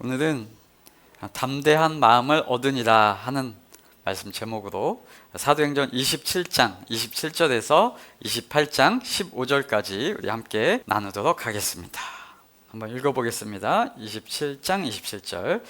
오늘은 담대한 마음을 얻으니라 하는 말씀 제목으로 사도행전 27장 27절에서 28장 15절까지 우리 함께 나누도록 하겠습니다. 한번 읽어보겠습니다. 27장 27절.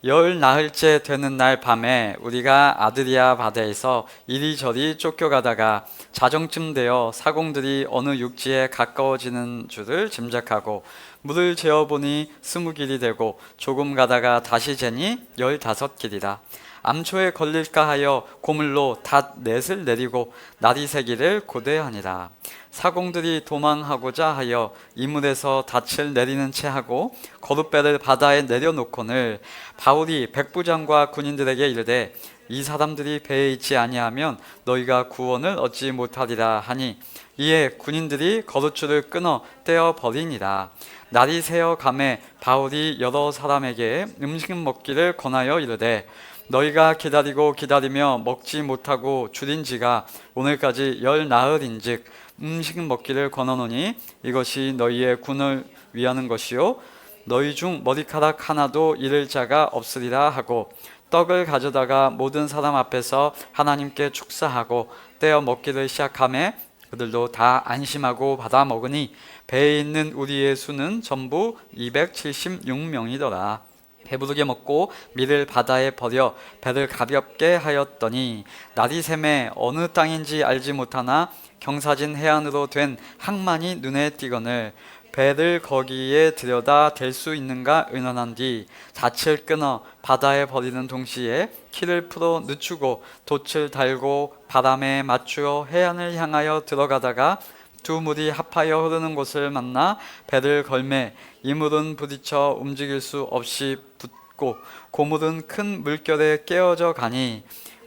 열 나흘째 되는 날 밤에 우리가 아드리아 바다에서 이리저리 쫓겨가다가 자정쯤 되어 사공들이 어느 육지에 가까워지는 줄을 짐작하고 물을 재어보니 20길이 되고 조금 가다가 다시 재니 15길이라. 암초에 걸릴까 하여 고물로 닷 넷을 내리고 날이 새기를 고대하니라. 사공들이 도망하고자 하여 이물에서 닻을 내리는 채 하고 거룻배를 바다에 내려놓고는 바울이 백부장과 군인들에게 이르되 이 사람들이 배에 있지 아니하면 너희가 구원을 얻지 못하리라 하니 이에 군인들이 거룻줄을 끊어 떼어 버리니라. 날이 새어 가매 바울이 여러 사람에게 음식 먹기를 권하여 이르되 너희가 기다리며 먹지 못하고 줄인 지가 오늘까지 열 나흘인즉 음식 먹기를 권하노니 이것이 너희의 군을 위하는 것이요 너희 중 머리카락 하나도 잃을 자가 없으리라 하고 떡을 가져다가 모든 사람 앞에서 하나님께 축사하고 떼어 먹기를 시작하매 그들도 다 안심하고 받아 먹으니 배에 있는 우리의 수는 전부 276명이더라. 배부르게 먹고 밀을 바다에 버려 배를 가볍게 하였더니 날이 새매 어느 땅인지 알지 못하나 경사진 해안으로 된 항만이 눈에 띄거늘 배를 거기에 들여다 댈 수 있는가 의논한 뒤 닻을 끊어 바다에 버리는 동시에 키를 풀어 늦추고 돛을 달고 바람에 맞추어 해안을 향하여 들어가다가 두 물이 합하여 흐르는 곳을 만나 배를 걸매 이 물은 부딪혀 움직일 수 없이 붙고 고물은 큰 물결에 깨어져 가니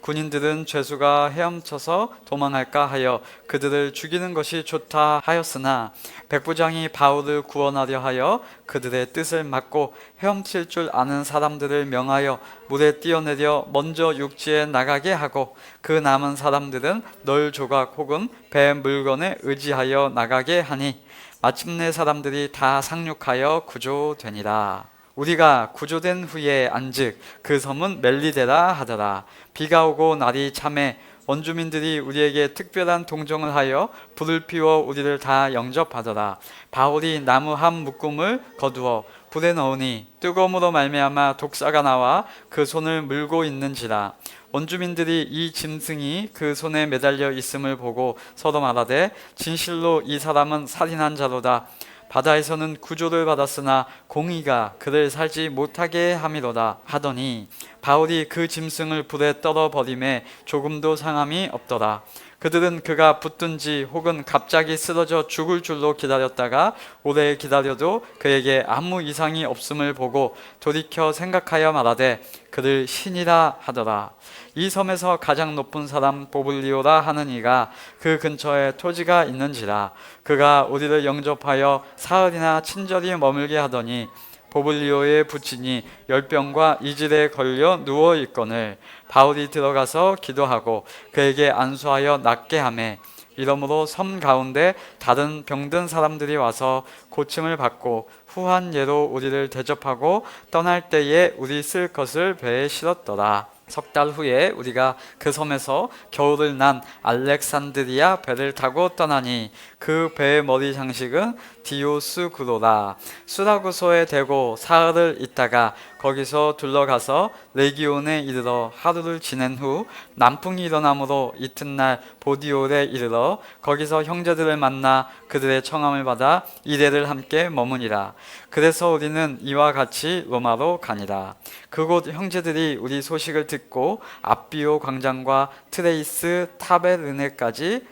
군인들은 죄수가 헤엄쳐서 도망할까 하여 그들을 죽이는 것이 좋다 하였으나 백부장이 바울을 구원하려 하여 그들의 뜻을 막고 헤엄칠 줄 아는 사람들을 명하여 물에 뛰어내려 먼저 육지에 나가게 하고 그 남은 사람들은 널 조각 혹은 배 물건에 의지하여 나가게 하니 마침내 사람들이 다 상륙하여 구조되니라. 우리가 구조된 후에 안즉 그 섬은 멜리데라 하더라. 비가 오고 날이 참해 원주민들이 우리에게 특별한 동정을 하여 불을 피워 우리를 다 영접하더라. 바울이 나무 한 묶음을 거두어 불에 넣으니 뜨거움으로 말미암아 독사가 나와 그 손을 물고 있는지라. 원주민들이 이 짐승이 그 손에 매달려 있음을 보고 서로 말하되 진실로 이 사람은 살인한 자로다. 바다에서는 구조를 받았으나 공의가 그를 살지 못하게 함이로다 하더니 바울이 그 짐승을 불에 떨어 버림에 조금도 상함이 없더라. 그들은 그가 붙든지 혹은 갑자기 쓰러져 죽을 줄로 기다렸다가 오래 기다려도 그에게 아무 이상이 없음을 보고 돌이켜 생각하여 말하되 그를 신이라 하더라. 이 섬에서 가장 높은 사람 보블리오라 하는 이가 그 근처에 토지가 있는지라. 그가 우리를 영접하여 사흘이나 친절히 머물게 하더니 보블리오의 부친이 열병과 이질에 걸려 누워 있거늘 바울이 들어가서 기도하고 그에게 안수하여 낫게 하매 이러므로 섬 가운데 다른 병든 사람들이 와서 고침을 받고 후한 예로 우리를 대접하고 떠날 때에 우리 쓸 것을 배에 실었더라. 석 달 후에 우리가 그 섬에서 겨울을 난 알렉산드리아 배를 타고 떠나니 그 배의 머리 장식은 디오스구로라. 수라구소에 대고 사흘을 있다가 거기서 둘러가서 레기온에 이르러 하루를 지낸 후 남풍이 일어나므로 이튿날 보디올에 이르러 거기서 형제들을 만나 그들의 청함을 받아 이레를 함께 머무니라. 그래서 우리는 이와 같이 로마로 가니라. 그곳 형제들이 우리 소식을 듣고 앞비오 광장과 트레이스 타베르네까지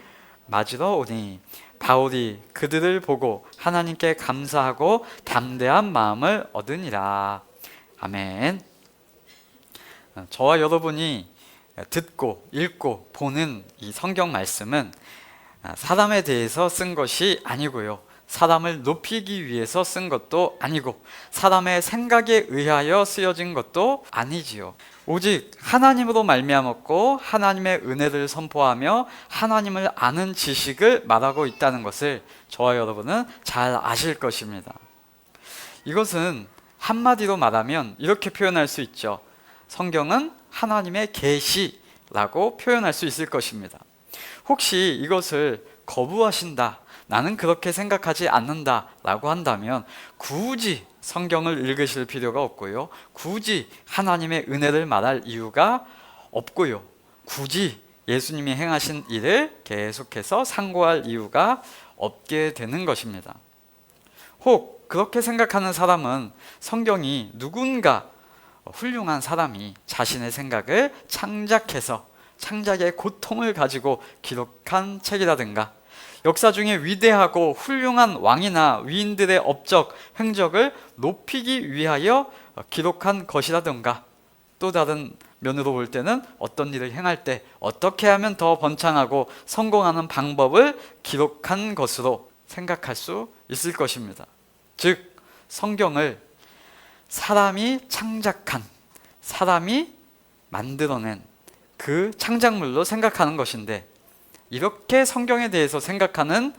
맞으러 오니 바울이 그들을 보고 하나님께 감사하고 담대한 마음을 얻으니라. 아멘. 저와 여러분이 듣고 읽고 보는 이 성경 말씀은 사람에 대해서 쓴 것이 아니고요, 사람을 높이기 위해서 쓴 것도 아니고 사람의 생각에 의하여 쓰여진 것도 아니지요. 오직 하나님으로 말미암았고 하나님의 은혜를 선포하며 하나님을 아는 지식을 말하고 있다는 것을 저와 여러분은 잘 아실 것입니다. 이것은 한마디로 말하면 이렇게 표현할 수 있죠. 성경은 하나님의 계시라고 표현할 수 있을 것입니다. 혹시 이것을 거부하신다, 나는 그렇게 생각하지 않는다 라고 한다면 굳이 성경을 읽으실 필요가 없고요, 굳이 하나님의 은혜를 말할 이유가 없고요, 굳이 예수님이 행하신 일을 계속해서 상고할 이유가 없게 되는 것입니다. 혹 그렇게 생각하는 사람은 성경이 누군가 훌륭한 사람이 자신의 생각을 창작해서 창작의 고통을 가지고 기록한 책이라든가, 역사 중에 위대하고 훌륭한 왕이나 위인들의 업적, 행적을 높이기 위하여 기록한 것이라든가, 또 다른 면으로 볼 때는 어떤 일을 행할 때 어떻게 하면 더 번창하고 성공하는 방법을 기록한 것으로 생각할 수 있을 것입니다. 즉, 성경을 사람이 창작한, 사람이 만들어낸 그 창작물로 생각하는 것인데, 이렇게 성경에 대해서 생각하는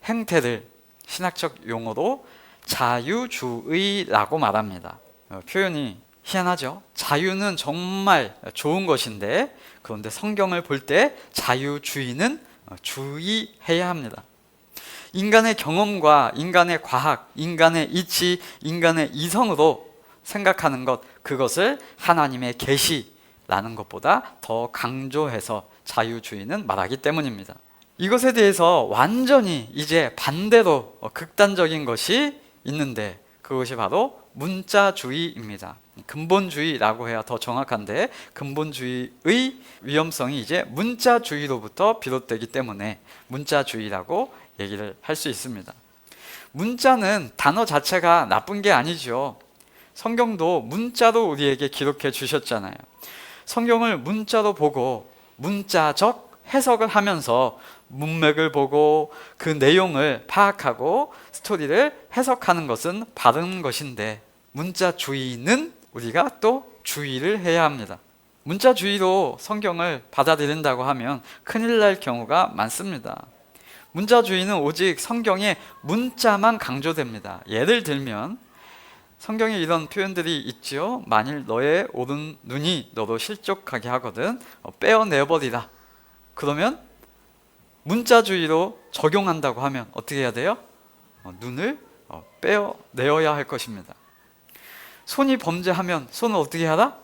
행태를 신학적 용어로 자유주의라고 말합니다. 표현이 희한하죠? 자유는 정말 좋은 것인데, 그런데 성경을 볼 때 자유주의는 주의해야 합니다. 인간의 경험과 인간의 과학, 인간의 이치, 인간의 이성으로 생각하는 것, 그것을 하나님의 계시라는 것보다 더 강조해서 자유주의는 말하기 때문입니다. 이것에 대해서 완전히 이제 반대로 극단적인 것이 있는데, 그것이 바로 문자주의입니다. 근본주의라고 해야 더 정확한데, 근본주의의 위험성이 이제 문자주의로부터 비롯되기 때문에 문자주의라고 얘기를 할 수 있습니다. 문자는 단어 자체가 나쁜 게 아니죠. 성경도 문자로 우리에게 기록해 주셨잖아요. 성경을 문자로 보고 문자적 해석을 하면서 문맥을 보고 그 내용을 파악하고 스토리를 해석하는 것은 바른 것인데, 문자주의는 우리가 또 주의를 해야 합니다. 문자주의로 성경을 받아들인다고 하면 큰일 날 경우가 많습니다. 문자주의는 오직 성경의 문자만 강조됩니다. 예를 들면 성경에 이런 표현들이 있죠. 만일 너의 오른 눈이 너로 실족하게 하거든 빼어내버리라. 그러면 문자주의로 적용한다고 하면 어떻게 해야 돼요? 눈을 빼어내어야 할 것입니다. 손이 범죄하면 손을 어떻게 하라?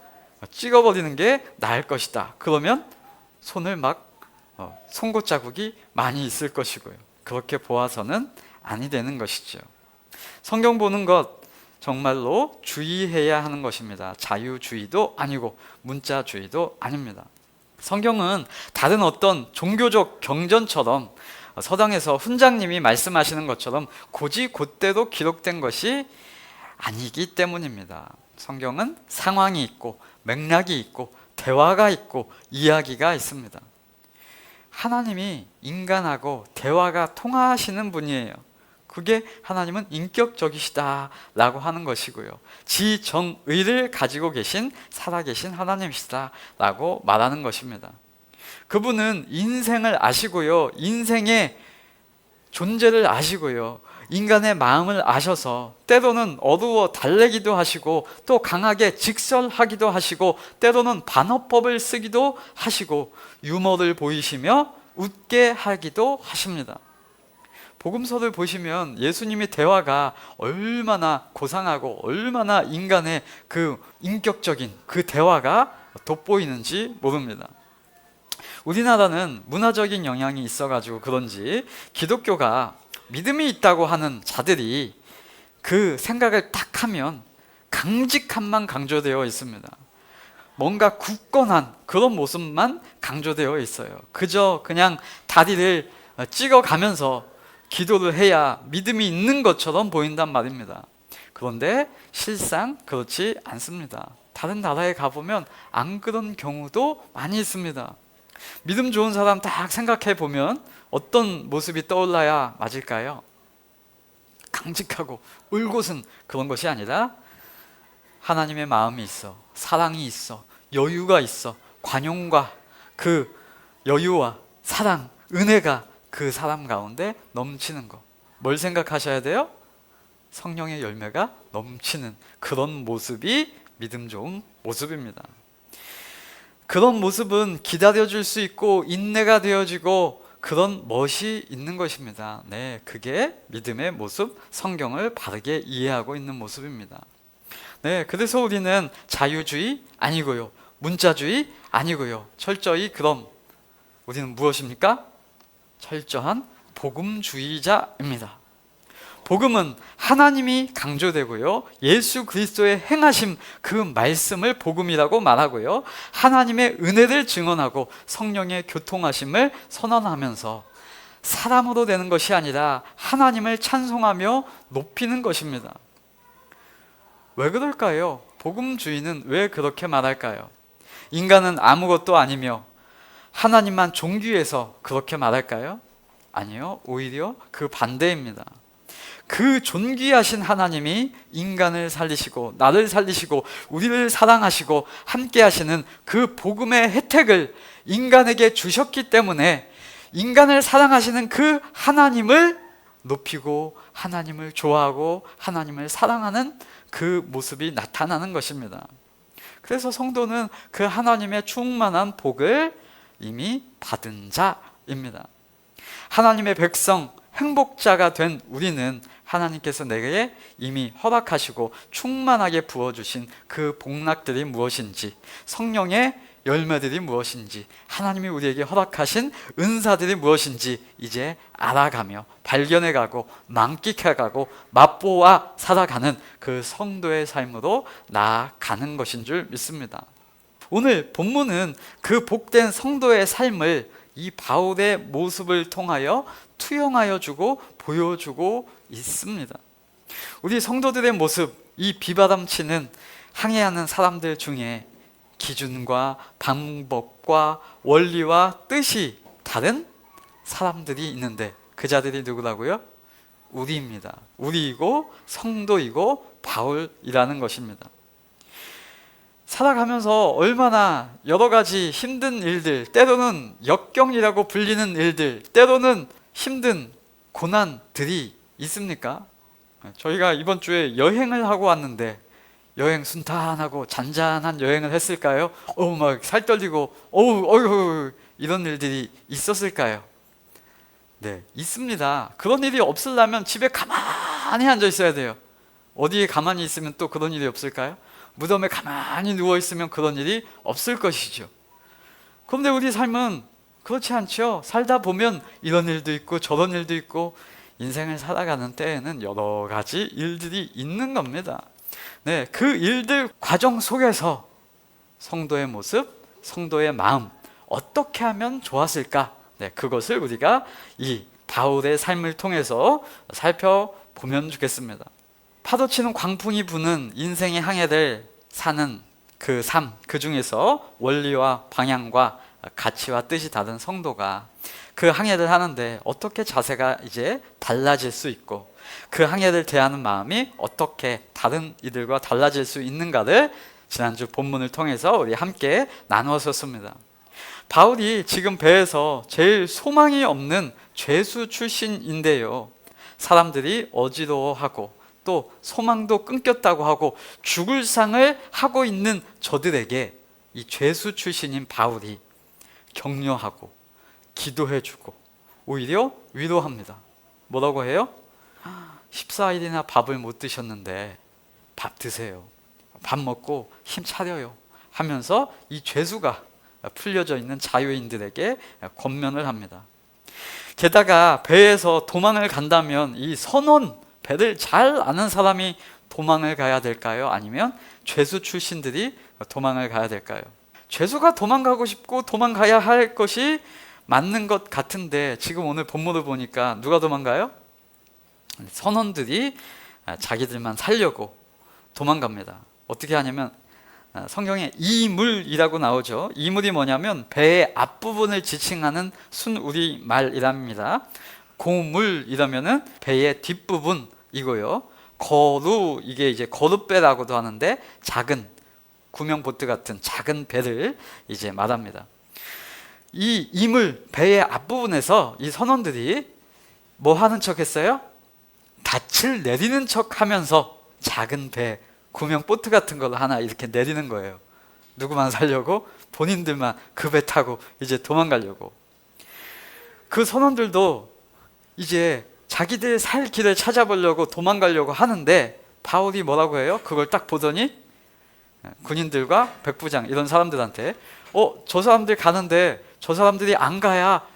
찍어버리는 게 나을 것이다. 그러면 손을 송곳 자국이 많이 있을 것이고요. 그렇게 보아서는 아니 되는 것이죠. 성경 보는 것 정말로 주의해야 하는 것입니다. 자유주의도 아니고 문자주의도 아닙니다. 성경은 다른 어떤 종교적 경전처럼 서당에서 훈장님이 말씀하시는 것처럼 곧이곧대로 기록된 것이 아니기 때문입니다. 성경은 상황이 있고 맥락이 있고 대화가 있고 이야기가 있습니다. 하나님이 인간하고 대화가 통하시는 분이에요. 그게 하나님은 인격적이시다 라고 하는 것이고요, 지정의를 가지고 계신 살아계신 하나님이시다 라고 말하는 것입니다. 그분은 인생을 아시고요, 인생의 존재를 아시고요, 인간의 마음을 아셔서 때로는 어두워 달래기도 하시고 또 강하게 직설하기도 하시고 때로는 반어법을 쓰기도 하시고 유머를 보이시며 웃게 하기도 하십니다. 복음서를 보시면 예수님의 대화가 얼마나 고상하고 얼마나 인간의 그 인격적인 그 대화가 돋보이는지 모릅니다. 우리나라는 문화적인 영향이 있어가지고 그런지 기독교가 믿음이 있다고 하는 자들이 그 생각을 딱 하면 강직함만 강조되어 있습니다. 뭔가 굳건한 그런 모습만 강조되어 있어요. 그저 그냥 다리를 찍어가면서 기도를 해야 믿음이 있는 것처럼 보인단 말입니다. 그런데 실상 그렇지 않습니다. 다른 나라에 가보면 안 그런 경우도 많이 있습니다. 믿음 좋은 사람 딱 생각해 보면 어떤 모습이 떠올라야 맞을까요? 강직하고 울곳은 그런 것이 아니라 하나님의 마음이 있어, 사랑이 있어, 여유가 있어, 관용과 그 여유와 사랑, 은혜가 그 사람 가운데 넘치는 것. 뭘 생각하셔야 돼요? 성령의 열매가 넘치는 그런 모습이 믿음 좋은 모습입니다. 그런 모습은 기다려줄 수 있고 인내가 되어지고 그런 멋이 있는 것입니다. 네, 그게 믿음의 모습, 성경을 바르게 이해하고 있는 모습입니다. 네, 그래서 우리는 자유주의 아니고요, 문자주의 아니고요, 철저히 그럼 우리는 무엇입니까? 철저한 복음주의자입니다. 복음은 하나님이 강조되고요, 예수 그리스도의 행하심 그 말씀을 복음이라고 말하고요, 하나님의 은혜를 증언하고 성령의 교통하심을 선언하면서 사람으로 되는 것이 아니라 하나님을 찬송하며 높이는 것입니다. 왜 그럴까요? 복음주의는 왜 그렇게 말할까요? 인간은 아무것도 아니며 하나님만 존귀해서 그렇게 말할까요? 아니요, 오히려 그 반대입니다. 그 존귀하신 하나님이 인간을 살리시고 나를 살리시고 우리를 사랑하시고 함께 하시는 그 복음의 혜택을 인간에게 주셨기 때문에 인간을 사랑하시는 그 하나님을 높이고 하나님을 좋아하고 하나님을 사랑하는 그 모습이 나타나는 것입니다. 그래서 성도는 그 하나님의 충만한 복을 이미 받은 자입니다. 하나님의 백성, 행복자가 된 우리는 하나님께서 내게 이미 허락하시고 충만하게 부어주신 그 복락들이 무엇인지, 성령의 열매들이 무엇인지, 하나님이 우리에게 허락하신 은사들이 무엇인지 이제 알아가며 발견해가고 만끽해가고 맛보아 살아가는 그 성도의 삶으로 나아가는 것인 줄 믿습니다. 오늘 본문은 그 복된 성도의 삶을 이 바울의 모습을 통하여 투영하여 주고 보여주고 있습니다. 우리 성도들의 모습, 이 비바람치는 항해하는 사람들 중에 기준과 방법과 원리와 뜻이 다른 사람들이 있는데 그 자들이 누구라고요? 우리입니다. 우리이고 성도이고 바울이라는 것입니다. 살아가면서 얼마나 여러 가지 힘든 일들, 때로는 역경이라고 불리는 일들, 때로는 힘든 고난들이 있습니까? 저희가 이번 주에 여행을 하고 왔는데 여행 순탄하고 잔잔한 여행을 했을까요? 막 살 떨리고 어휴 이런 일들이 있었을까요? 네, 있습니다. 그런 일이 없으려면 집에 가만히 앉아 있어야 돼요. 어디에 가만히 있으면 또 그런 일이 없을까요? 무덤에 가만히 누워 있으면 그런 일이 없을 것이죠. 그런데 우리 삶은 그렇지 않죠. 살다 보면 이런 일도 있고 저런 일도 있고 인생을 살아가는 때에는 여러 가지 일들이 있는 겁니다. 네, 그 일들 과정 속에서 성도의 모습, 성도의 마음 어떻게 하면 좋았을까? 네, 그것을 우리가 이 바울의 삶을 통해서 살펴보면 좋겠습니다. 파도치는 광풍이 부는 인생의 항해를 사는 그 삶, 그 중에서 원리와 방향과 가치와 뜻이 다른 성도가 그 항해를 하는데 어떻게 자세가 이제 달라질 수 있고 그 항해를 대하는 마음이 어떻게 다른 이들과 달라질 수 있는가를 지난주 본문을 통해서 우리 함께 나누었습니다. 바울이 지금 배에서 제일 소망이 없는 죄수 출신인데요, 사람들이 어지러워하고 또 소망도 끊겼다고 하고 죽을 상을 하고 있는 저들에게 이 죄수 출신인 바울이 격려하고 기도해주고 오히려 위로합니다. 뭐라고 해요? 14일이나 밥을 못 드셨는데 밥 드세요. 밥 먹고 힘 차려요 하면서 이 죄수가 풀려져 있는 자유인들에게 권면을 합니다. 게다가 배에서 도망을 간다면 이 선원, 배를 잘 아는 사람이 도망을 가야 될까요? 아니면 죄수 출신들이 도망을 가야 될까요? 죄수가 도망가고 싶고 도망가야 할 것이 맞는 것 같은데 지금 오늘 본문을 보니까 누가 도망가요? 선원들이 자기들만 살려고 도망갑니다. 어떻게 하냐면 성경에 이물이라고 나오죠. 이물이 뭐냐면 배의 앞부분을 지칭하는 순우리 말이랍니다. 고물이라면은 배의 뒷부분이고요. 거루, 이게 이제 거룻배라고도 하는데 작은 구명보트 같은 작은 배를 이제 말합니다. 이 이물, 배의 앞부분에서 이 선원들이 뭐 하는 척 했어요? 닻을 내리는 척 하면서 작은 배, 구명 보트 같은 걸 하나 이렇게 내리는 거예요. 누구만 살려고? 본인들만 그 배 타고 이제 도망가려고. 그 선원들도 이제 자기들 살 길을 찾아보려고 도망가려고 하는데 바울이 뭐라고 해요? 그걸 딱 보더니 군인들과 백부장 이런 사람들한테 저 사람들 가는데 저 사람들이 안 가야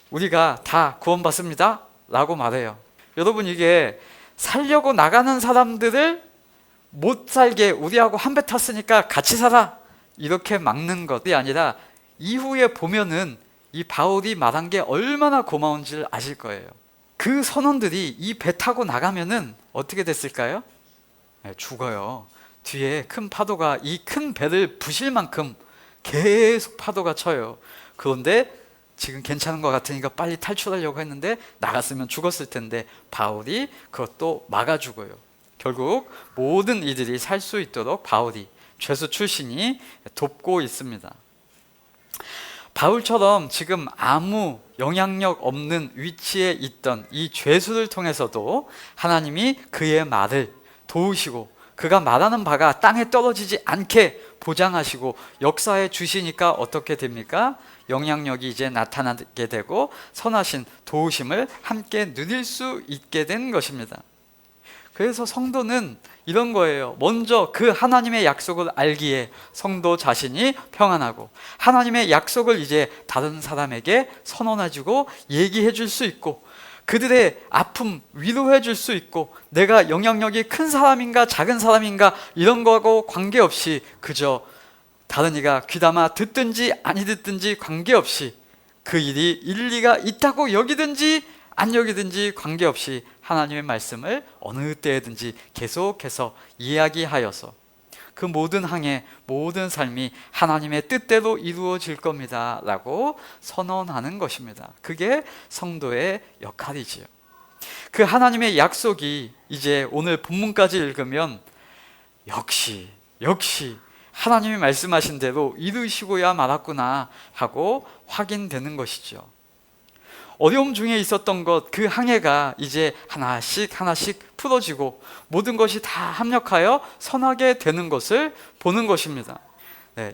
우리가 다 구원받습니다 라고 말해요. 여러분, 이게 살려고 나가는 사람들을 못 살게 우리하고 한 배 탔으니까 같이 살아 이렇게 막는 것이 아니라 이후에 보면은 이 바울이 말한 게 얼마나 고마운지를 아실 거예요. 그 선원들이 이 배 타고 나가면은 어떻게 됐을까요? 죽어요. 뒤에 큰 파도가 이 큰 배를 부실 만큼 계속 파도가 쳐요. 그런데 지금 괜찮은 것 같으니까 빨리 탈출하려고 했는데 나갔으면 죽었을 텐데 바울이 그것도 막아주고요. 결국 모든 이들이 살 수 있도록 바울이, 죄수 출신이 돕고 있습니다. 바울처럼 지금 아무 영향력 없는 위치에 있던 이 죄수를 통해서도 하나님이 그의 말을 도우시고 그가 말하는 바가 땅에 떨어지지 않게 보장하시고 역사해 주시니까 어떻게 됩니까? 영향력이 이제 나타나게 되고 선하신 도우심을 함께 누릴 수 있게 된 것입니다. 그래서 성도는 이런 거예요. 먼저 그 하나님의 약속을 알기에 성도 자신이 평안하고 하나님의 약속을 이제 다른 사람에게 선언해주고 얘기해 줄 수 있고 그들의 아픔 위로해 줄 수 있고 내가 영향력이 큰 사람인가 작은 사람인가 이런 거하고 관계없이 그저 다른 이가 귀담아 듣든지 아니 듣든지 관계없이 그 일이 일리가 있다고 여기든지 안 여기든지 관계없이 하나님의 말씀을 어느 때든지 계속해서 이야기하여서 그 모든 항해, 모든 삶이 하나님의 뜻대로 이루어질 겁니다 라고 선언하는 것입니다. 그게 성도의 역할이지요. 그 하나님의 약속이 이제 오늘 본문까지 읽으면 역시 하나님이 말씀하신 대로 이루시고야 말았구나 하고 확인되는 것이죠. 어려움 중에 있었던 것, 그 항해가 이제 하나씩 풀어지고 모든 것이 다 합력하여 선하게 되는 것을 보는 것입니다.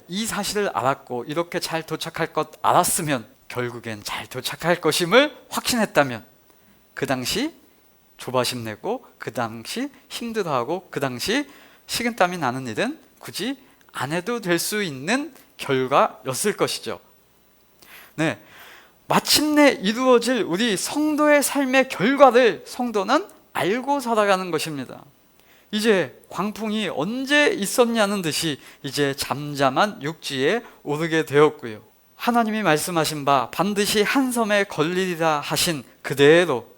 이 사실을 알았고 이렇게 잘 도착할 것 알았으면 결국엔 잘 도착할 것임을 확신했다면 그 당시 조바심 내고 그 당시 힘들어하고 그 당시 식은땀이 나는 일은 굳이 안 해도 될 수 있는 결과였을 것이죠. 마침내 이루어질 우리 성도의 삶의 결과를 성도는 알고 살아가는 것입니다. 이제 광풍이 언제 있었냐는 듯이 이제 잠잠한 육지에 오르게 되었고요. 하나님이 말씀하신 바 반드시 한 섬에 걸리리라 하신 그대로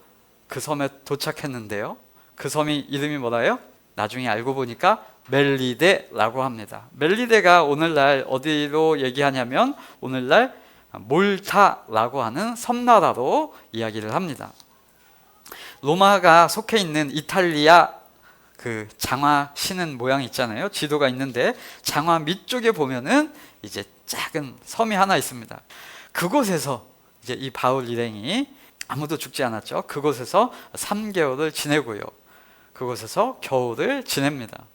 그 섬에 도착했는데요. 그 섬이 이름이 뭐라요? 나중에 알고 보니까 멜리데라고 합니다. 멜리데가 오늘날 어디로 얘기하냐면 오늘날 몰타라고 하는 섬나라로 이야기를 합니다. 로마가 속해 있는 이탈리아 그 장화 신은 모양 있잖아요. 지도가 있는데 장화 밑쪽에 보면은 이제 작은 섬이 하나 있습니다. 그곳에서 이제 이 바울 일행이 아무도 죽지 않았죠. 그곳에서 3개월을 지내고요. 그곳에서 겨울을 지냅니다.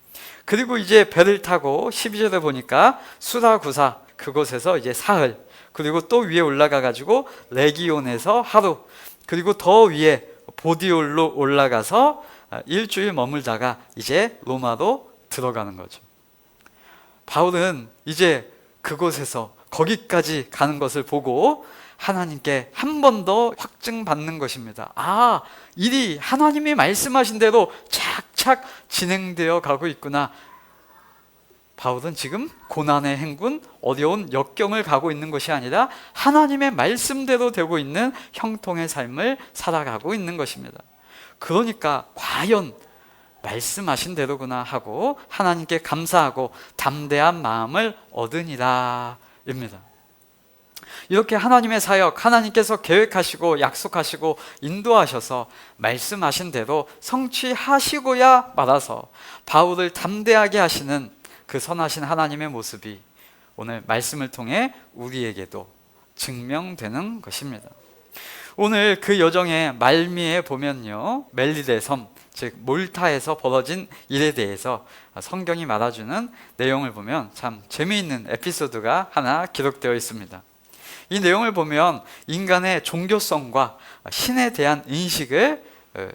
그리고 이제 배를 타고 12절에 보니까 수라구사 그곳에서 이제 사흘, 그리고 또 위에 올라가 가지고 레기온에서 하루, 그리고 더 위에 보디올로 올라가서 일주일 머물다가 이제 로마로 들어가는 거죠. 바울은 이제 그곳에서 거기까지 가는 것을 보고 하나님께 한 번 더 확증받는 것입니다. 일이 하나님이 말씀하신 대로 착착 진행되어 가고 있구나. 바울은 지금 고난의 행군, 어려운 역경을 가고 있는 것이 아니라 하나님의 말씀대로 되고 있는 형통의 삶을 살아가고 있는 것입니다. 그러니까 과연 말씀하신 대로구나 하고 하나님께 감사하고 담대한 마음을 얻으니라 입니다. 이렇게 하나님의 사역, 하나님께서 계획하시고 약속하시고 인도하셔서 말씀하신 대로 성취하시고야 말아서 바울을 담대하게 하시는 그 선하신 하나님의 모습이 오늘 말씀을 통해 우리에게도 증명되는 것입니다. 오늘 그 여정의 말미에 보면요, 멜리데 섬, 즉 몰타에서 벌어진 일에 대해서 성경이 말해주는 내용을 보면 참 재미있는 에피소드가 하나 기록되어 있습니다. 이 내용을 보면 인간의 종교성과 신에 대한 인식을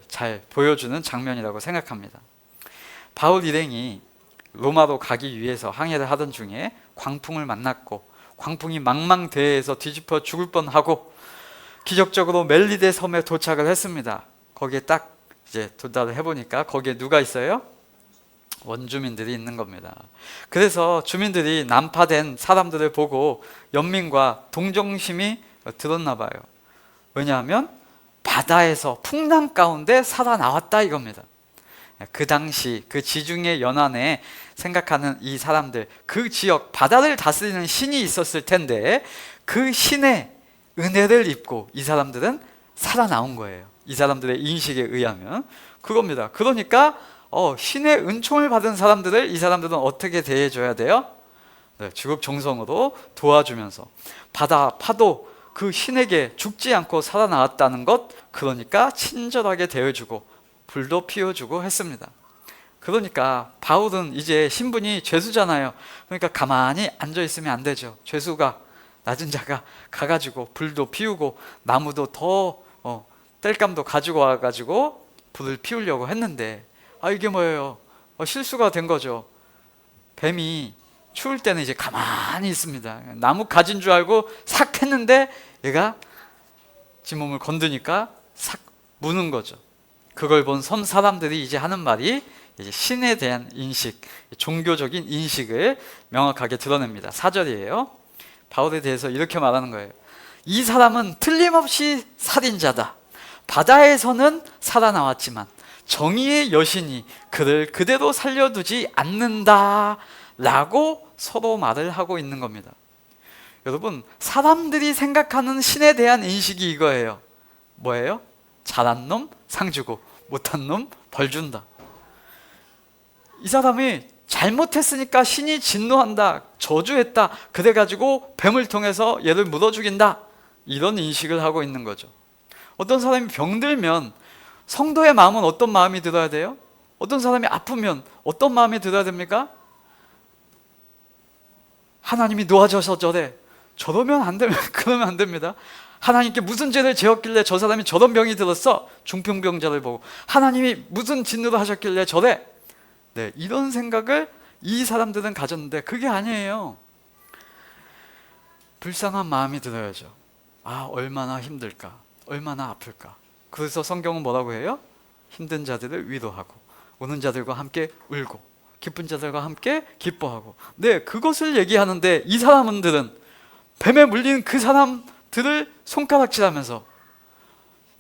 잘 보여주는 장면이라고 생각합니다. 바울 일행이 로마로 가기 위해서 항해를 하던 중에 광풍을 만났고, 광풍이 망망대해에서 뒤집어 죽을 뻔하고 기적적으로 멜리데 섬에 도착을 했습니다. 거기에 딱 이제 도달을 해보니까 거기에 누가 있어요? 원주민들이 있는 겁니다. 그래서 주민들이 난파된 사람들을 보고 연민과 동정심이 들었나 봐요. 왜냐하면 바다에서 풍랑 가운데 살아나왔다 이겁니다. 그 당시 그 지중해 연안에 생각하는 이 사람들, 그 지역 바다를 다스리는 신이 있었을 텐데 그 신의 은혜를 입고 이 사람들은 살아나온 거예요. 이 사람들의 인식에 의하면 그겁니다. 그러니까 신의 은총을 받은 사람들을 이 사람들은 어떻게 대해줘야 돼요? 지극정성으로 도와주면서 바다 파도 그 신에게 죽지 않고 살아나왔다는 것, 그러니까 친절하게 대해주고 불도 피워주고 했습니다. 그러니까 바울은 이제 신분이 죄수잖아요. 그러니까 가만히 앉아있으면 안 되죠. 죄수가, 낮은 자가 가가지고 불도 피우고 나무도 더 땔감도 가지고 와가지고 불을 피우려고 했는데 이게 뭐예요? 실수가 된 거죠. 뱀이 추울 때는 이제 가만히 있습니다. 나무 가진 줄 알고 삭 했는데 얘가 지 몸을 건드니까 삭 무는 거죠. 그걸 본 섬 사람들이 이제 하는 말이 이제 신에 대한 인식, 종교적인 인식을 명확하게 드러냅니다. 4절이에요. 바울에 대해서 이렇게 말하는 거예요. 이 사람은 틀림없이 살인자다. 바다에서는 살아나왔지만 정의의 여신이 그를 그대로 살려두지 않는다 라고 서로 말을 하고 있는 겁니다. 여러분, 사람들이 생각하는 신에 대한 인식이 이거예요. 뭐예요? 잘한 놈 상 주고 못한 놈 벌 준다. 이 사람이 잘못했으니까 신이 진노한다, 저주했다, 그래가지고 뱀을 통해서 얘를 물어 죽인다, 이런 인식을 하고 있는 거죠. 어떤 사람이 병들면 성도의 마음은 어떤 마음이 들어야 돼요? 어떤 사람이 아프면 어떤 마음이 들어야 됩니까? 하나님이 놓아져서 저래, 저러면 안 되면 그러면 안 됩니다. 하나님께 무슨 죄를 지었길래 저 사람이 저런 병이 들었어? 중풍병자를 보고 하나님이 무슨 진노를 하셨길래 저래? 이런 생각을 이 사람들은 가졌는데 그게 아니에요. 불쌍한 마음이 들어야죠. 얼마나 힘들까, 얼마나 아플까. 그래서 성경은 뭐라고 해요? 힘든 자들을 위로하고 우는 자들과 함께 울고 기쁜 자들과 함께 기뻐하고. 그것을 얘기하는데 이 사람들은 뱀에 물린 그 사람들을 손가락질하면서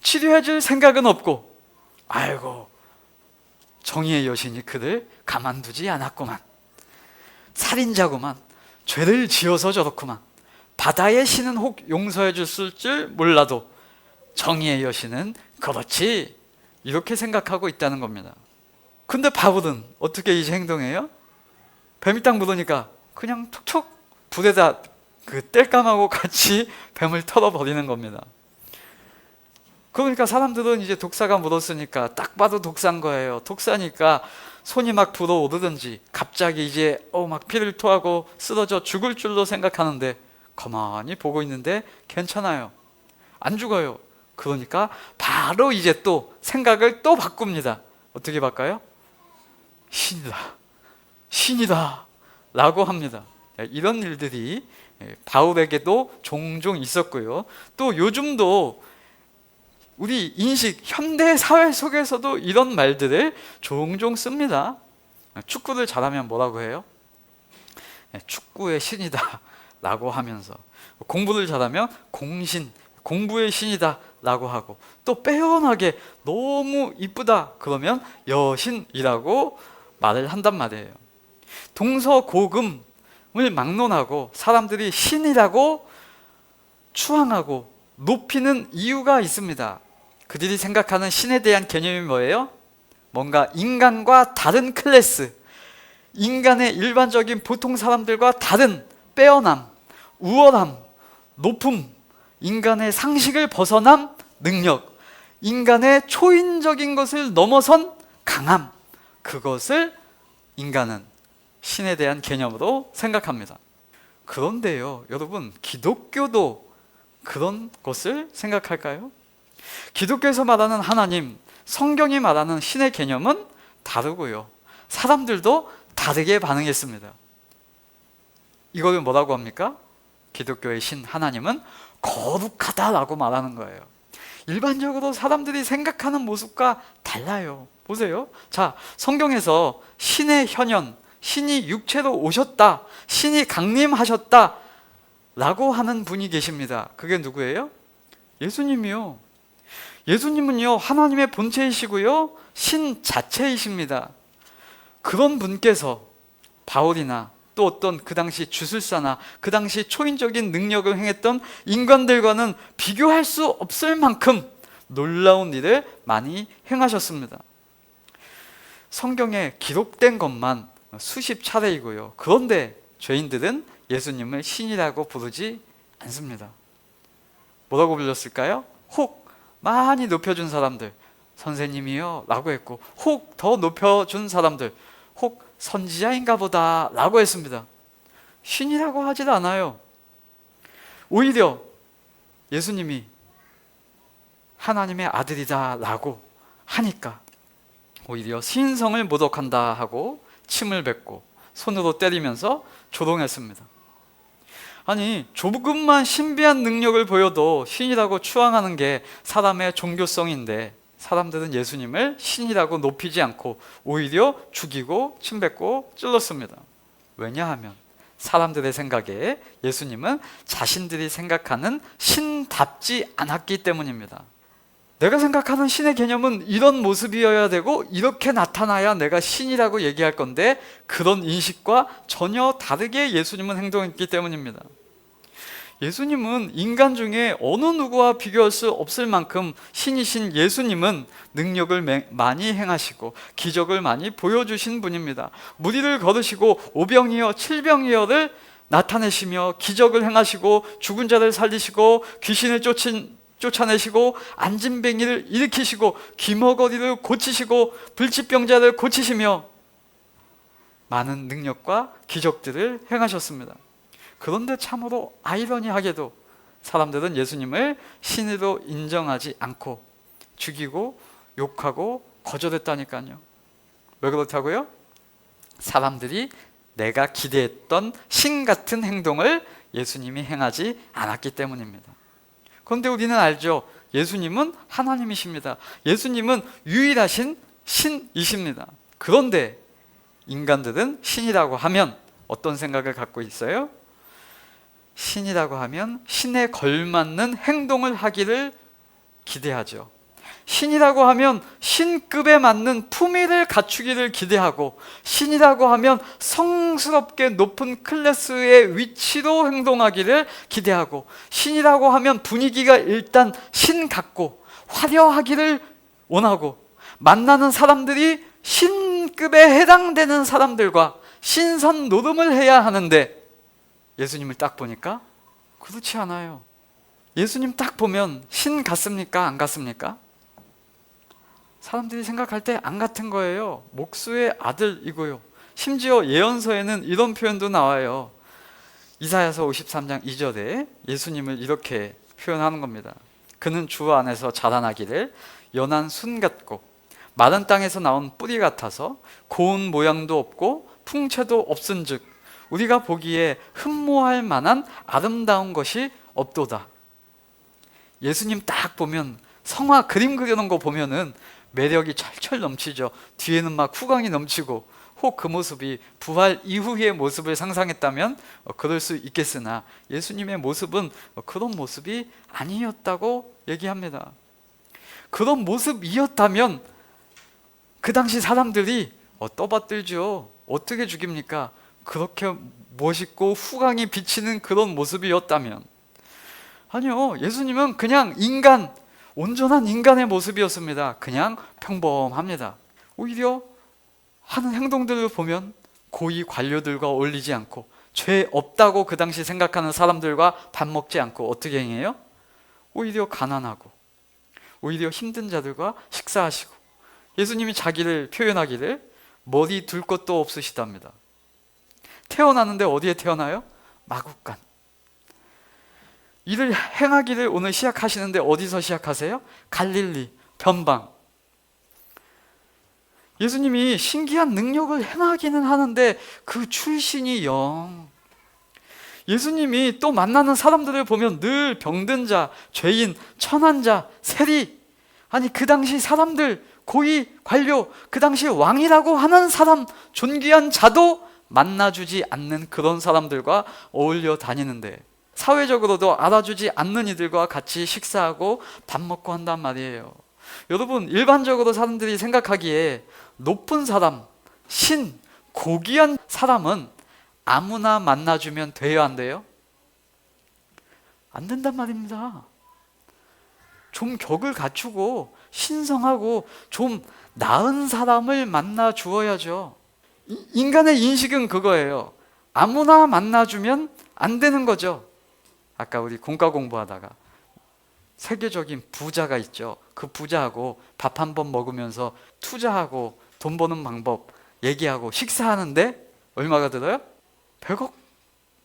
치료해줄 생각은 없고, 아이고 정의의 여신이 그들 가만두지 않았구만, 살인자구만, 죄를 지어서 저렇구만, 바다의 신은 혹 용서해 줬을 줄 몰라도 정의의 여신은 그렇지, 이렇게 생각하고 있다는 겁니다. 근데 바울은 어떻게 이제 행동해요? 뱀이 딱 물으니까 그냥 툭툭 불에다 그 땔감하고 같이 뱀을 털어버리는 겁니다. 그러니까 사람들은 이제 독사가 물었으니까 딱 봐도 독사인 거예요. 독사니까 손이 막 불어오르든지 갑자기 이제 막 피를 토하고 쓰러져 죽을 줄로 생각하는데 가만히 보고 있는데 괜찮아요. 안 죽어요. 그러니까 바로 이제 또 생각을 또 바꿉니다. 어떻게 바꿔요? 신이다, 신이다 라고 합니다. 이런 일들이 바울에게도 종종 있었고요. 또 요즘도 우리 인식, 현대 사회 속에서도 이런 말들을 종종 씁니다. 축구를 잘하면 뭐라고 해요? 축구의 신이다 라고 하면서, 공부를 잘하면 공신, 공부의 신이다 라고 하고, 또 빼어나게 너무 이쁘다 그러면 여신이라고 말을 한단 말이에요. 동서고금을 막론하고 사람들이 신이라고 추앙하고 높이는 이유가 있습니다. 그들이 생각하는 신에 대한 개념이 뭐예요? 뭔가 인간과 다른 클래스, 인간의 일반적인 보통 사람들과 다른 빼어남, 우월함, 높음, 인간의 상식을 벗어난 능력, 인간의 초인적인 것을 넘어선 강함, 그것을 인간은 신에 대한 개념으로 생각합니다. 그런데요, 여러분, 기독교도 그런 것을 생각할까요? 기독교에서 말하는 하나님, 성경이 말하는 신의 개념은 다르고요, 사람들도 다르게 반응했습니다. 이걸 뭐라고 합니까? 기독교의 신 하나님은 거룩하다라고 말하는 거예요. 일반적으로 사람들이 생각하는 모습과 달라요. 보세요. 자, 성경에서 신의 현현, 신이 육체로 오셨다, 신이 강림하셨다 라고 하는 분이 계십니다. 그게 누구예요? 예수님이요. 예수님은요, 하나님의 본체이시고요, 신 자체이십니다. 그런 분께서 바울이나 또 어떤 그 당시 주술사나 그 당시 초인적인 능력을 행했던 인간들과는 비교할 수 없을 만큼 놀라운 일을 많이 행하셨습니다. 성경에 기록된 것만 수십 차례이고요, 그런데 죄인들은 예수님을 신이라고 부르지 않습니다. 뭐라고 불렀을까요? 혹 많이 높여준 사람들 선생님이요 라고 했고, 혹 더 높여준 사람들 혹 선지자인가 보다 라고 했습니다. 신이라고 하질 않아요. 오히려 예수님이 하나님의 아들이다 라고 하니까 오히려 신성을 모독한다 하고 침을 뱉고 손으로 때리면서 조롱했습니다. 아니, 조금만 신비한 능력을 보여도 신이라고 추앙하는 게 사람의 종교성인데, 사람들은 예수님을 신이라고 높이지 않고 오히려 죽이고 침뱉고 찔렀습니다. 왜냐하면 사람들의 생각에 예수님은 자신들이 생각하는 신답지 않았기 때문입니다. 내가 생각하는 신의 개념은 이런 모습이어야 되고 이렇게 나타나야 내가 신이라고 얘기할 건데, 그런 인식과 전혀 다르게 예수님은 행동했기 때문입니다. 예수님은 인간 중에 어느 누구와 비교할 수 없을 만큼 신이신 예수님은 능력을 많이 행하시고 기적을 많이 보여주신 분입니다. 무리를 걸으시고 오병이어 칠병이어를 나타내시며 기적을 행하시고 죽은 자를 살리시고 귀신을 쫓아내시고 안진뱅이를 일으키시고 귀머거리를 고치시고 불치병자를 고치시며 많은 능력과 기적들을 행하셨습니다. 그런데 참으로 아이러니하게도 사람들은 예수님을 신으로 인정하지 않고 죽이고 욕하고 거절했다니까요. 왜 그렇다고요? 사람들이 내가 기대했던 신 같은 행동을 예수님이 행하지 않았기 때문입니다. 그런데 우리는 알죠. 예수님은 하나님이십니다. 예수님은 유일하신 신이십니다. 그런데 인간들은 신이라고 하면 어떤 생각을 갖고 있어요? 신이라고 하면 신에 걸맞는 행동을 하기를 기대하죠. 신이라고 하면 신급에 맞는 품위를 갖추기를 기대하고, 신이라고 하면 성스럽게 높은 클래스의 위치로 행동하기를 기대하고, 신이라고 하면 분위기가 일단 신 같고 화려하기를 원하고, 만나는 사람들이 신급에 해당되는 사람들과 신선 노름을 해야 하는데, 예수님을 딱 보니까 그렇지 않아요. 예수님 딱 보면 신 같습니까? 안 같습니까? 사람들이 생각할 때 안 같은 거예요. 목수의 아들이고요. 심지어 예언서에는 이런 표현도 나와요. 이사야서 53장 2절에 예수님을 이렇게 표현하는 겁니다. 그는 주 안에서 자라나기를 연한 순 같고 마른 땅에서 나온 뿌리 같아서 고운 모양도 없고 풍채도 없은즉 우리가 보기에 흠모할 만한 아름다운 것이 없도다. 예수님 딱 보면 성화 그림 그려놓은 거 보면은 매력이 철철 넘치죠. 뒤에는 막 후광이 넘치고, 혹 그 모습이 부활 이후의 모습을 상상했다면 그럴 수 있겠으나 예수님의 모습은 그런 모습이 아니었다고 얘기합니다. 그런 모습이었다면 그 당시 사람들이 떠받들죠. 어떻게 죽입니까? 그렇게 멋있고 후광이 비치는 그런 모습이었다면. 아니요, 예수님은 그냥 인간, 온전한 인간의 모습이었습니다. 그냥 평범합니다. 오히려 하는 행동들을 보면 고위 관료들과 어울리지 않고, 죄 없다고 그 당시 생각하는 사람들과 밥 먹지 않고 어떻게 행해요? 오히려 가난하고 오히려 힘든 자들과 식사하시고 예수님이 자기를 표현하기를 머리 둘 것도 없으시답니다. 태어나는데 어디에 태어나요? 마국간. 이를 행하기를 오늘 시작하시는데 어디서 시작하세요? 갈릴리, 변방. 예수님이 신기한 능력을 행하기는 하는데 그 출신이 영. 예수님이 또 만나는 사람들을 보면 늘 병든 자, 죄인, 천한 자, 세리. 아니 그 당시 사람들, 고위, 관료, 그 당시 왕이라고 하는 사람, 존귀한 자도 만나주지 않는 그런 사람들과 어울려 다니는데, 사회적으로도 알아주지 않는 이들과 같이 식사하고 밥 먹고 한단 말이에요. 여러분, 일반적으로 사람들이 생각하기에 높은 사람, 신, 고귀한 사람은 아무나 만나주면 돼요, 안 돼요? 안 된단 말입니다. 좀 격을 갖추고 신성하고 좀 나은 사람을 만나 주어야죠. 인간의 인식은 그거예요. 아무나 만나주면 안 되는 거죠. 아까 우리 공과 공부하다가 세계적인 부자가 있죠. 그 부자하고 밥 한 번 먹으면서 투자하고 돈 버는 방법 얘기하고 식사하는데 얼마가 들어요? 100억?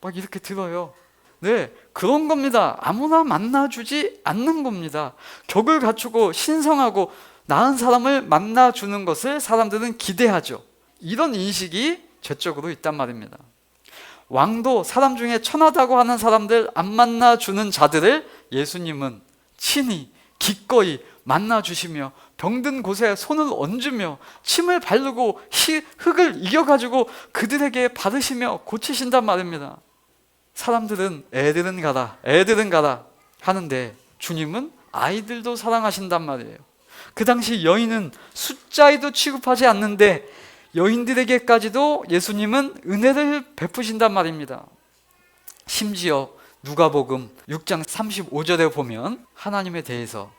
막 이렇게 들어요. 네, 그런 겁니다. 아무나 만나주지 않는 겁니다. 격을 갖추고 신성하고 나은 사람을 만나주는 것을 사람들은 기대하죠. 이런 인식이 죄적으로 있단 말입니다. 왕도 사람 중에 천하다고 하는 사람들 안 만나주는 자들을 예수님은 친히 기꺼이 만나주시며 병든 곳에 손을 얹으며 침을 바르고 흙을 이겨가지고 그들에게 바르시며 고치신단 말입니다. 사람들은 애들은 가라 하는데 주님은 아이들도 사랑하신단 말이에요. 그 당시 여인은 숫자에도 취급하지 않는데 여인들에게까지도 예수님은 은혜를 베푸신단 말입니다. 심지어 누가복음 6장 35절에 보면 하나님에 대해서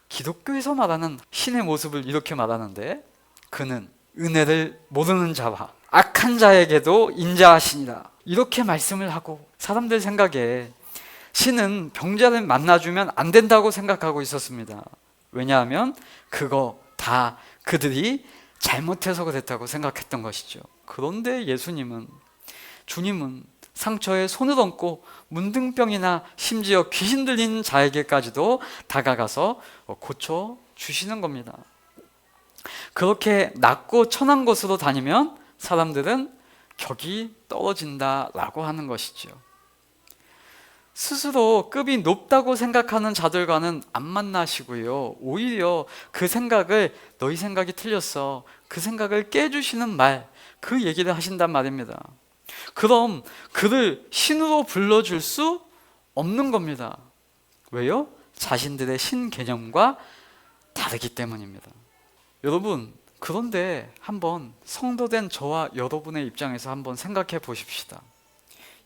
기독교에서 말하는 신의 모습을 이렇게 말하는데, 그는 은혜를 모르는 자와 악한 자에게도 인자하시니라, 이렇게 말씀을 하고, 사람들 생각에 신은 병자를 만나주면 안 된다고 생각하고 있었습니다. 왜냐하면 그거 다 그들이 잘못해서 그랬다고 생각했던 것이죠. 그런데 주님은 상처에 손을 얹고 문둥병이나 심지어 귀신 들린 자에게까지도 다가가서 고쳐주시는 겁니다. 그렇게 낮고 천한 곳으로 다니면 사람들은 격이 떨어진다라고 하는 것이죠. 스스로 급이 높다고 생각하는 자들과는 안 만나시고요, 오히려 그 생각을 너희 생각이 틀렸어, 그 생각을 깨주시는 말, 그 얘기를 하신단 말입니다. 그럼 그를 신으로 불러줄 수 없는 겁니다. 왜요? 자신들의 신 개념과 다르기 때문입니다. 여러분, 그런데 한번 성도된 저와 여러분의 입장에서 한번 생각해 보십시다.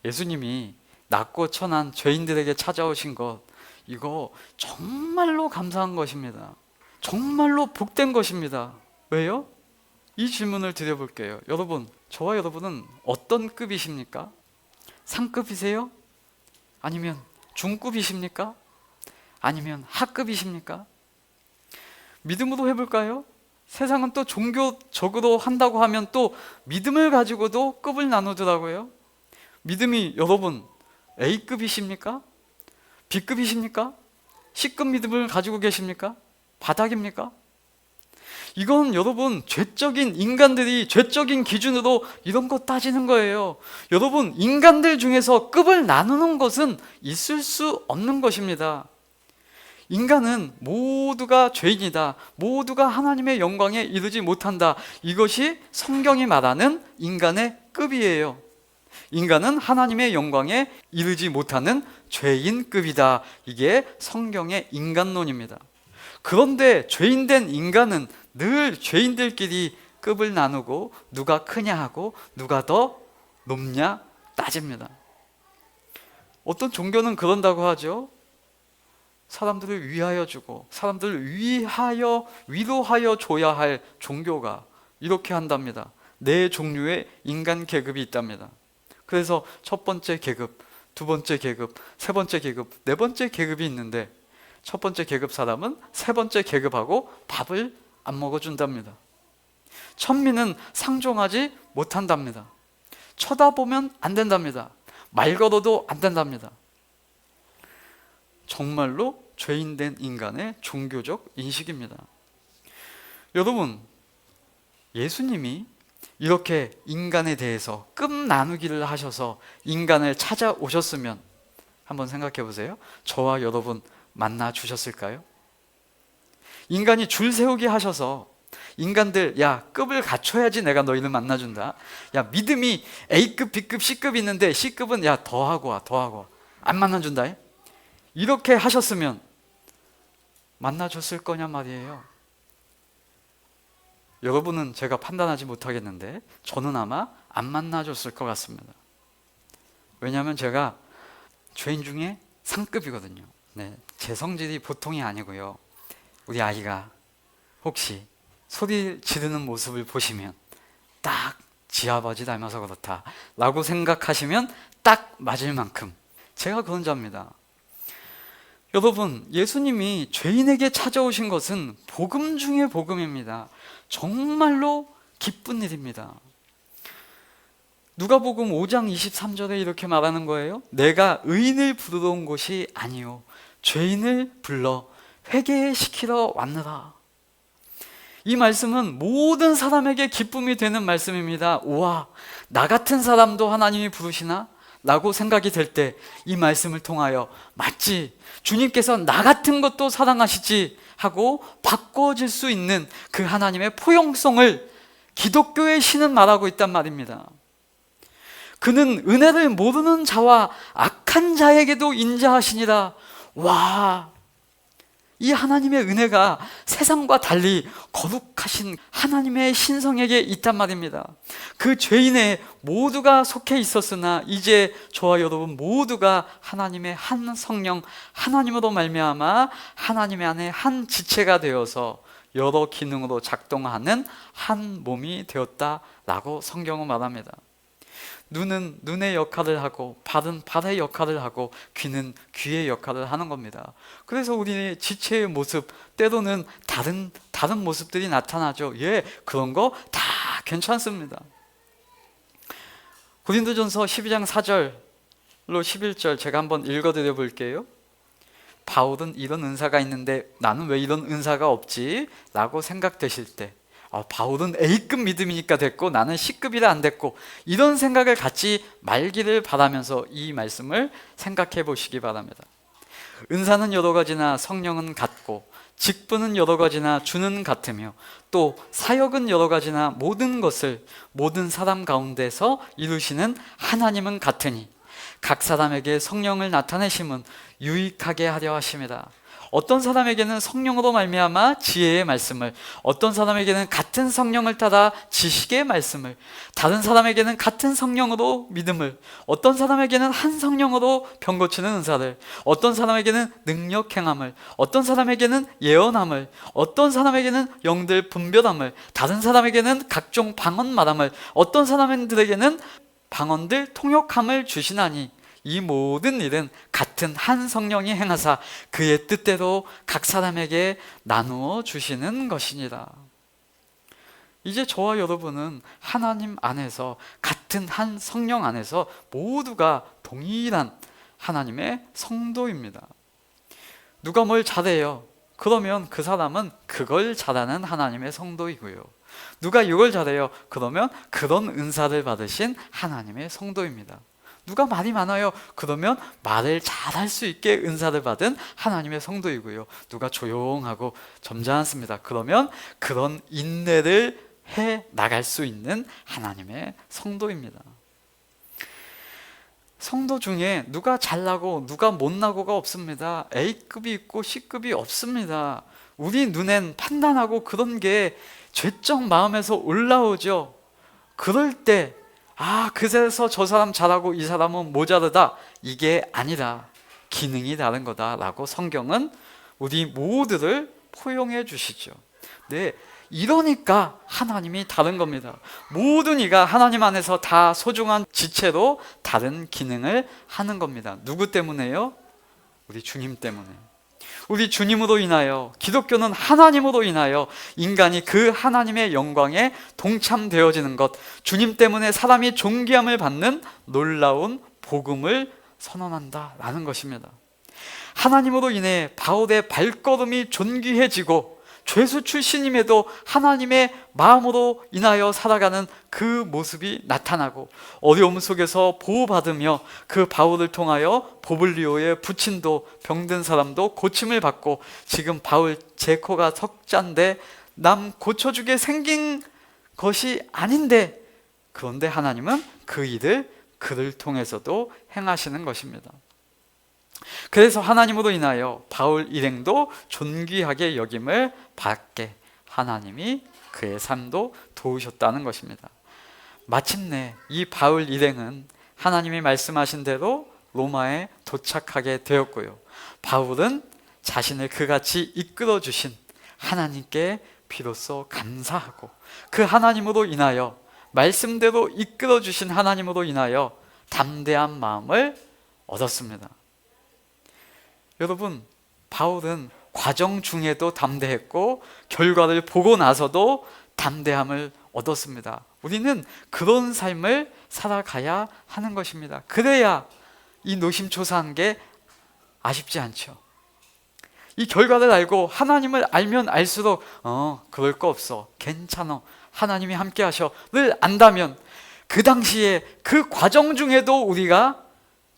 예수님이 낮고 천한 죄인들에게 찾아오신 것, 이거 정말로 감사한 것입니다. 정말로 복된 것입니다. 왜요? 이 질문을 드려볼게요. 여러분, 저와 여러분은 어떤 급이십니까? 상급이세요? 아니면 중급이십니까? 아니면 하급이십니까? 믿음으로 해볼까요? 세상은 또 종교적으로 한다고 하면 또 믿음을 가지고도 급을 나누더라고요. 믿음이 여러분 A급이십니까? B급이십니까? C급 믿음을 가지고 계십니까? 바닥입니까? 이건 여러분 죄적인 인간들이 죄적인 기준으로 이런 거 따지는 거예요. 여러분, 인간들 중에서 급을 나누는 것은 있을 수 없는 것입니다. 인간은 모두가 죄인이다, 모두가 하나님의 영광에 이르지 못한다, 이것이 성경이 말하는 인간의 급이에요. 인간은 하나님의 영광에 이르지 못하는 죄인급이다, 이게 성경의 인간론입니다. 그런데 죄인된 인간은 늘 죄인들끼리 급을 나누고 누가 크냐 하고 누가 더 높냐 따집니다. 어떤 종교는 그런다고 하죠. 사람들을 위하여 주고 사람들을 위로하여 줘야 할 종교가 이렇게 한답니다. 네 종류의 인간 계급이 있답니다. 그래서 첫 번째 계급, 두 번째 계급, 세 번째 계급, 네 번째 계급이 있는데, 첫 번째 계급 사람은 세 번째 계급하고 밥을 안 먹어준답니다. 천민은 상종하지 못한답니다. 쳐다보면 안 된답니다. 말 걸어도 안 된답니다. 정말로 죄인된 인간의 종교적 인식입니다. 여러분, 예수님이 이렇게 인간에 대해서 급 나누기를 하셔서 인간을 찾아오셨으면 한번 생각해 보세요. 저와 여러분 만나 주셨을까요? 인간이 줄 세우게 하셔서 인간들, 야, 급을 갖춰야지 내가 너희를 만나준다. 야, 믿음이 A급, B급, C급 있는데 C급은 야, 더하고 와, 더하고 와. 안 만나준다. 이렇게 하셨으면 만나줬을 거냐 말이에요. 여러분은 제가 판단하지 못하겠는데 저는 아마 안 만나줬을 것 같습니다. 왜냐하면 제가 죄인 중에 상급이거든요. 네, 제 성질이 보통이 아니고요. 우리 아이가 혹시 소리 지르는 모습을 보시면 딱 지 아버지 닮아서 그렇다 라고 생각하시면 딱 맞을 만큼 제가 그런 자입니다. 여러분, 예수님이 죄인에게 찾아오신 것은 복음 중의 복음입니다. 정말로 기쁜 일입니다. 누가복음 5장 23절에 이렇게 말하는 거예요. 내가 의인을 부르러 온 곳이 아니요 죄인을 불러 회개시키러 왔느라. 이 말씀은 모든 사람에게 기쁨이 되는 말씀입니다. 우와, 나 같은 사람도 하나님이 부르시나? 라고 생각이 될 때 이 말씀을 통하여 맞지, 주님께서 나 같은 것도 사랑하시지 하고 바꿔질 수 있는 그 하나님의 포용성을 기독교의 신은 말하고 있단 말입니다. 그는 은혜를 모르는 자와 악한 자에게도 인자하시니라. 와, 이 하나님의 은혜가 세상과 달리 거룩하신 하나님의 신성에게 있단 말입니다. 그 죄인에 모두가 속해 있었으나 이제 저와 여러분 모두가 하나님의 한 성령, 하나님으로 말미암아 하나님의 안에 한 지체가 되어서 여러 기능으로 작동하는 한 몸이 되었다라고 성경은 말합니다. 눈은 눈의 역할을 하고 발은 발의 역할을 하고 귀는 귀의 역할을 하는 겁니다. 그래서 우리의 지체의 모습, 때로는 다른 모습들이 나타나죠. 예, 그런 거 다 괜찮습니다. 고린도전서 12장 4절로 11절 제가 한번 읽어드려 볼게요. 바울은 이런 은사가 있는데 나는 왜 이런 은사가 없지? 라고 생각되실 때, 바울은 A급 믿음이니까 됐고 나는 C급이라 안 됐고, 이런 생각을 갖지 말기를 바라면서 이 말씀을 생각해 보시기 바랍니다. 은사는 여러 가지나 성령은 같고 직분은 여러 가지나 주는 같으며 또 사역은 여러 가지나 모든 것을 모든 사람 가운데서 이루시는 하나님은 같으니 각 사람에게 성령을 나타내심은 유익하게 하려 하심이라. 어떤 사람에게는 성령으로 말미암아 지혜의 말씀을, 어떤 사람에게는 같은 성령을 따라 지식의 말씀을, 다른 사람에게는 같은 성령으로 믿음을, 어떤 사람에게는 한 성령으로 병 고치는 은사를, 어떤 사람에게는 능력 행함을, 어떤 사람에게는 예언함을, 어떤 사람에게는 영들 분별함을, 다른 사람에게는 각종 방언 말함을, 어떤 사람들에게는 방언들 통역함을 주시나니 이 모든 일은 같은 한 성령이 행하사 그의 뜻대로 각 사람에게 나누어 주시는 것이니라. 이제 저와 여러분은 하나님 안에서 같은 한 성령 안에서 모두가 동일한 하나님의 성도입니다. 누가 뭘 잘해요? 그러면 그 사람은 그걸 잘하는 하나님의 성도이고요. 누가 이걸 잘해요? 그러면 그런 은사를 받으신 하나님의 성도입니다. 누가 말이 많아요? 그러면 말을 잘할 수 있게 은사를 받은 하나님의 성도이고요. 누가 조용하고 점잖습니다. 그러면 그런 인내를 해 나갈 수 있는 하나님의 성도입니다. 성도 중에 누가 잘나고 누가 못나고가 없습니다. A급이 있고 C급이 없습니다. 우리 눈엔 판단하고 그런 게 죄적 마음에서 올라오죠. 그럴 때 그래서 저 사람 잘하고 이 사람은 모자르다, 이게 아니라 기능이 다른 거다라고 성경은 우리 모두를 포용해 주시죠. 네, 이러니까 하나님이 다른 겁니다. 모든 이가 하나님 안에서 다 소중한 지체로 다른 기능을 하는 겁니다. 누구 때문에요? 우리 주님 때문에. 우리 주님으로 인하여, 기독교는 하나님으로 인하여 인간이 그 하나님의 영광에 동참되어지는 것, 주님 때문에 사람이 존귀함을 받는 놀라운 복음을 선언한다라는 것입니다. 하나님으로 인해 바울의 발걸음이 존귀해지고 죄수 출신임에도 하나님의 마음으로 인하여 살아가는 그 모습이 나타나고, 어려움 속에서 보호받으며 그 바울을 통하여 보블리오의 부친도 병든 사람도 고침을 받고, 지금 바울 제 코가 석잔데 남 고쳐주게 생긴 것이 아닌데, 그런데 하나님은 그 일을 그를 통해서도 행하시는 것입니다. 그래서 하나님으로 인하여 바울 일행도 존귀하게 여김을 받게 하나님이 그의 삶도 도우셨다는 것입니다. 마침내 이 바울 일행은 하나님이 말씀하신 대로 로마에 도착하게 되었고요, 바울은 자신을 그같이 이끌어 주신 하나님께 비로소 감사하고, 그 하나님으로 인하여, 말씀대로 이끌어 주신 하나님으로 인하여 담대한 마음을 얻었습니다. 여러분, 바울은 과정 중에도 담대했고 결과를 보고 나서도 담대함을 얻었습니다. 우리는 그런 삶을 살아가야 하는 것입니다. 그래야 이 노심초사한 게 아쉽지 않죠. 이 결과를 알고 하나님을 알면 알수록 그럴 거 없어, 괜찮아, 하나님이 함께 하셔를 안다면 그 당시에 그 과정 중에도 우리가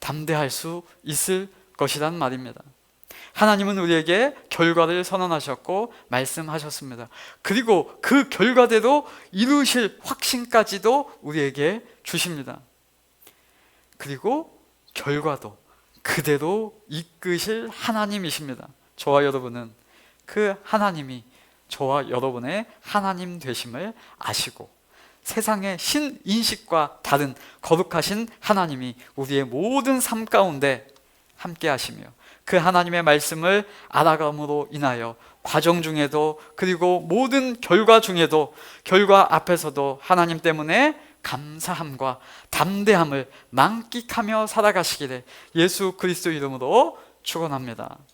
담대할 수 있을 것이란 말입니다. 하나님은 우리에게 결과를 선언하셨고 말씀하셨습니다. 그리고 그 결과대로 이루실 확신까지도 우리에게 주십니다. 그리고 결과도 그대로 이끄실 하나님이십니다. 저와 여러분은 그 하나님이 저와 여러분의 하나님 되심을 아시고, 세상의 신인식과 다른 거룩하신 하나님이 우리의 모든 삶 가운데 함께 하시며, 그 하나님의 말씀을 알아감으로 인하여 과정 중에도, 그리고 모든 결과 중에도, 결과 앞에서도 하나님 때문에 감사함과 담대함을 만끽하며 살아가시기를 예수 그리스도 이름으로 축원합니다.